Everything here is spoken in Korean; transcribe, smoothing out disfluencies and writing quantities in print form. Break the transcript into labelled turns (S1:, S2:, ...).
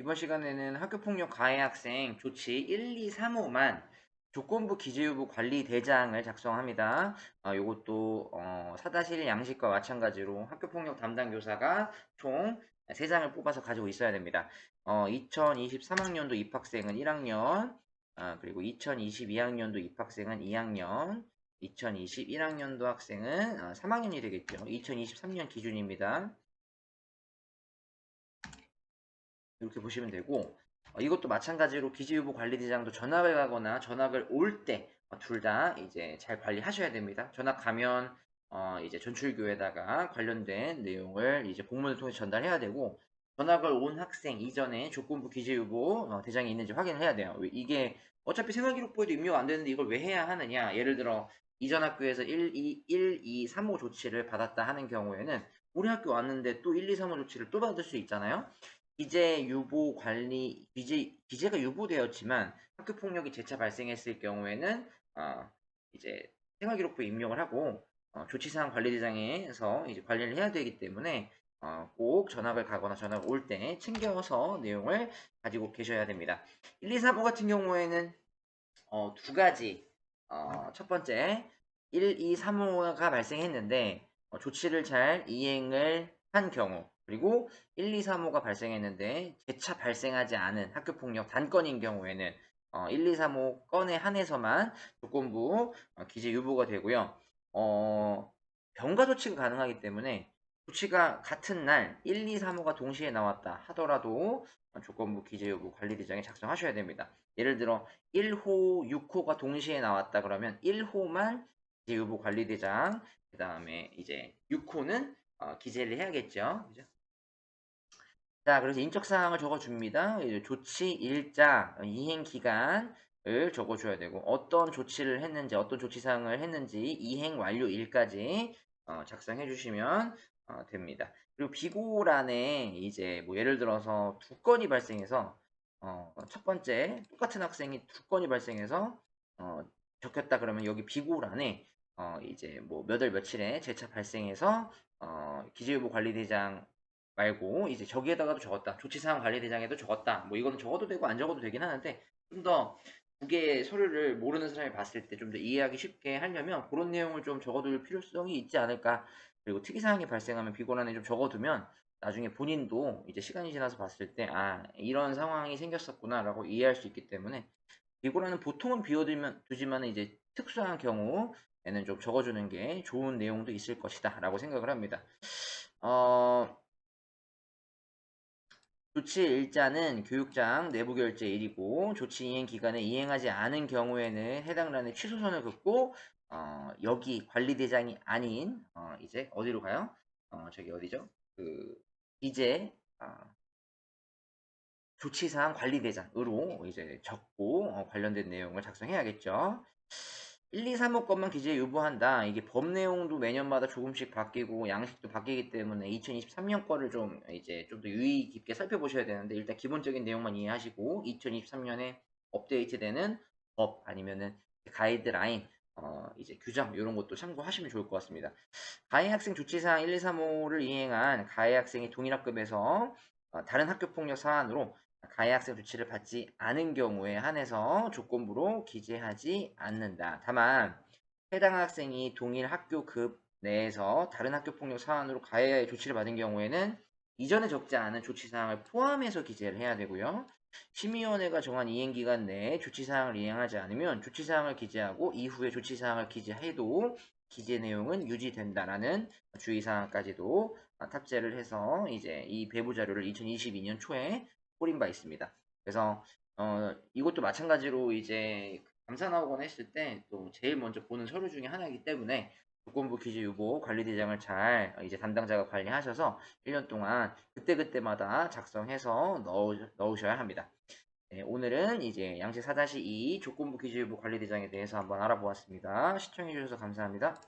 S1: 이번 시간에는 학교폭력 가해 학생 조치 1, 2, 3호만 조건부 기재유부 관리대장을 작성합니다. 요것도 4-1 양식과 마찬가지로 학교폭력 담당 교사가 총 3장을 뽑아서 가지고 있어야 됩니다. 2023학년도 입학생은 1학년, 그리고 2022학년도 입학생은 2학년, 2021학년도 학생은 3학년이 되겠죠. 2023년 기준입니다. 이렇게 보시면 되고, 이것도 마찬가지로 기재유보 관리대장도 전학을 가거나 전학을 올 때 둘 다 이제 잘 관리하셔야 됩니다. 전학 가면 이제 전출교에다가 관련된 내용을 이제 공문을 통해 전달해야 되고, 전학을 온 학생 이전에 조건부 기재유보 대장이 있는지 확인을 해야 돼요. 이게 어차피 생활기록부에도 입력이 안 되는데 이걸 왜 해야 하느냐? 예를 들어 이전 학교에서 1, 2, 3호 조치를 받았다 하는 경우에는 우리 학교 왔는데 또 1, 2, 3호 조치를 또 받을 수 있잖아요. 기재 유보 관리 기재가 유보되었지만 학교 폭력이 재차 발생했을 경우에는 이제 생활기록부에 입력을 하고 조치사항 관리대장에서 이제 관리를 해야 되기 때문에 꼭 전학을 가거나 전학 올 때 챙겨서 내용을 가지고 계셔야 됩니다. 1, 2, 3호 같은 경우에는 두 가지 첫 번째 1, 2, 3호가 발생했는데 조치를 잘 이행을 한 경우 그리고 1, 2, 3호가 발생했는데 재차 발생하지 않은 학교폭력 단건인 경우에는 1, 2, 3호 건에 한해서만 조건부 기재 유보가 되고요. 병가 조치가 가능하기 때문에 조치가 같은 날 1, 2, 3호가 동시에 나왔다 하더라도 조건부 기재 유보 관리대장에 작성하셔야 됩니다. 예를 들어 1호, 6호가 동시에 나왔다 그러면 1호만 기재 유보 관리대장, 그 다음에 이제 6호는 기재를 해야겠죠. 그죠? 자, 그래서 인적사항을 적어줍니다. 조치 일자, 이행 기간을 적어줘야 되고, 어떤 조치를 했는지, 어떤 조치사항을 했는지, 이행 완료일까지 작성해 주시면 됩니다. 그리고 비고란에 이제 뭐 예를 들어서 두 건이 발생해서, 첫 번째, 똑같은 학생이 두 건이 발생해서, 적혔다 그러면 여기 비고란에 이제 뭐 몇 월 며칠에 재차 발생해서 기재유보 관리대장 말고 이제 저기에다가도 적었다. 조치사항 관리대장에도 적었다. 뭐 이거는 적어도 되고 안 적어도 되긴 하는데 좀 더 두 개의 서류를 모르는 사람이 봤을 때 좀 더 이해하기 쉽게 하려면 그런 내용을 좀 적어둘 필요성이 있지 않을까. 그리고 특이사항이 발생하면 비고란에 좀 적어두면 나중에 본인도 이제 시간이 지나서 봤을 때 이런 상황이 생겼었구나라고 이해할 수 있기 때문에 비고란은 보통은 비워두면 두지만 이제 특수한 경우에는 좀 적어주는 게 좋은 내용도 있을 것이다라고 생각을 합니다. 조치 일자는 교육장 내부 결제일이고 조치 이행 기간에 이행하지 않은 경우에는 해당 란에 취소선을 긋고 여기 관리대장이 아닌 이제 어디로 가요? 저기 어디죠? 그 이제 조치사항 관리대장으로 이제 적고 관련된 내용을 작성해야겠죠. 1, 2, 3호 것만 기재에 유보한다. 이게 법 내용도 매년마다 조금씩 바뀌고 양식도 바뀌기 때문에 2023년 거를 좀 이제 좀 더 유의 깊게 살펴보셔야 되는데 일단 기본적인 내용만 이해하시고 2023년에 업데이트되는 법 아니면은 가이드라인 이제 규정 이런 것도 참고하시면 좋을 것 같습니다. 가해 학생 조치사항 1, 2, 3호를 이행한 가해 학생이 동일 학급에서 다른 학교폭력 사안으로 가해 학생 조치를 받지 않은 경우에 한해서 조건부로 기재하지 않는다. 다만 해당 학생이 동일 학교급 내에서 다른 학교폭력 사안으로 가해 조치를 받은 경우에는 이전에 적지 않은 조치사항을 포함해서 기재를 해야 되고요. 심의위원회가 정한 이행기간 내에 조치사항을 이행하지 않으면 조치사항을 기재하고 이후에 조치사항을 기재해도 기재 내용은 유지된다라는 주의사항까지도 탑재를 해서 이제 이 배부 자료를 2022년 초에 뿌린 바 있습니다. 그래서 이것도 마찬가지로 이제 감사 나오거나 했을 때 또 제일 먼저 보는 서류 중에 하나이기 때문에 조건부 기재 유보 관리대장을 잘 이제 담당자가 관리하셔서 1년 동안 그때그때마다 작성해서 넣으셔야 합니다. 네, 오늘은 이제 양식 4-2 조건부 기재 유보 관리대장에 대해서 한번 알아보았습니다. 시청해주셔서 감사합니다.